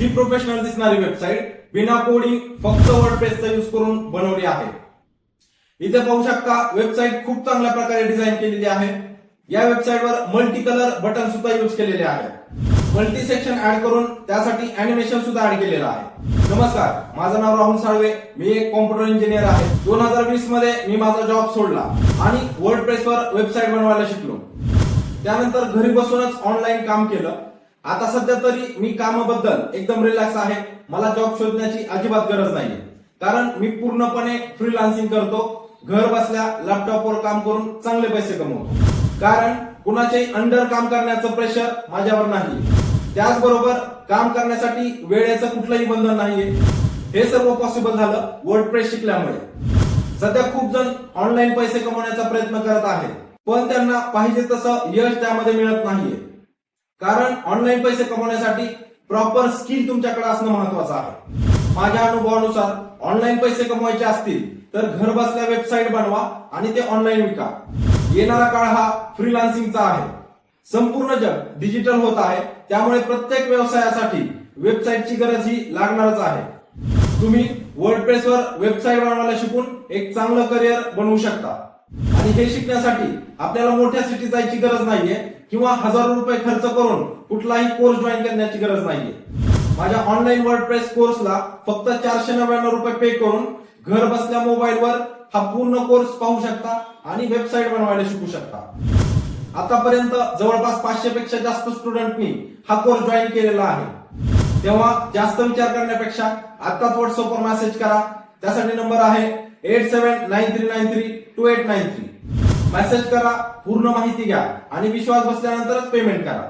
ही professional दिसणारी website बिना coding फक्त वर्डप्रेसचा यूज करून बनवली आहे. इथे पाहू शकता वेबसाईट खूप चांगल्या प्रकारे डिझाईन केलेली आहे. या वेबसाईटवर मल्टी कलर बटन सुद्धा यूज केलेले आहे. मल्टी सेक्शन ऍड करून त्यासाठी अॅनिमेशन सुद्धा ऍड केलेलं आहे. नमस्कार, माझं नाव राहुल साळवे. मी एक कॉम्प्युटर इंजिनियर आहे. 2020 मध्ये मी माझा जॉब सोडला आणि वर्डप्रेसवर वेबसाईट बनवायला शिकलो. त्यानंतर घरी बसूनच ऑनलाईन काम केलं. आता सध्या तरी मी कामाबद्दल एकदम रिलॅक्स आहे. मला जॉब शोधण्याची अजिबात गरज नाहीये, कारण मी पूर्णपणे फ्रीलान्सिंग करतो. घर बसल्या लॅपटॉपवर काम करून चांगले पैसे कमवतो, कारण कुणाच्याही अंडर काम करण्याचं प्रेशर माझ्यावर नाही. त्याचबरोबर काम करण्यासाठी वेळेचं कुठलंही बंधन नाहीये. हे सर्व पॉसिबल झालं वर्डप्रेस शिकल्यामुळे. सध्या खूप जण ऑनलाईन पैसे कमवण्याचा प्रयत्न करत आहेत, पण त्यांना पाहिजे तसं यश त्यामध्ये मिळत नाहीये. कारण ऑनलाईन पैसे कमवण्यासाठी प्रॉपर स्किल तुमच्याकडे असणं महत्वाचं आहे. माझ्या अनुभवानुसार ऑनलाईन पैसे कमवायचे असतील तर घर बसल्या वेबसाईट बनवा आणि ते ऑनलाईन विका. येणारा काळ हा फ्रीलान्सिंगचा आहे. संपूर्ण जग डिजिटल होत आहे, त्यामुळे प्रत्येक व्यवसायासाठी वेबसाईटची गरज ही लागणारच आहे. तुम्ही वर्डप्रेसवर वेबसाईट बनवायला शिकून एक चांगलं करिअर बनवू शकता. आणि हे शिकण्यासाठी आपल्याला मोठ्या सिटीत जायची गरज नाहीये किंवा हजारो रुपये खर्च करून कुठलाही कोर्स जॉईन करण्याची गरज नाहीये. माझ्या ऑनलाईन वर्डप्रेस कोर्सला फक्त 499 रुपये पे करून घर बसल्या मोबाईलवर हा पूर्ण कोर्स पाहू शकता आणि वेबसाईट बनवायला शिकू शकता. आतापर्यंत जवळपास 500 पेक्षा जास्त स्टुडंटनी हा कोर्स जॉईन केलेला आहे. तेव्हा जास्त विचार करण्यापेक्षा आताच व्हॉट्सअपवर मेसेज करा. त्यासाठी नंबर आहे 8793932893. मेसेज करा, पूर्ण माहिती घ्या आणि विश्वास बसल्यानंतरच पेमेंट करा.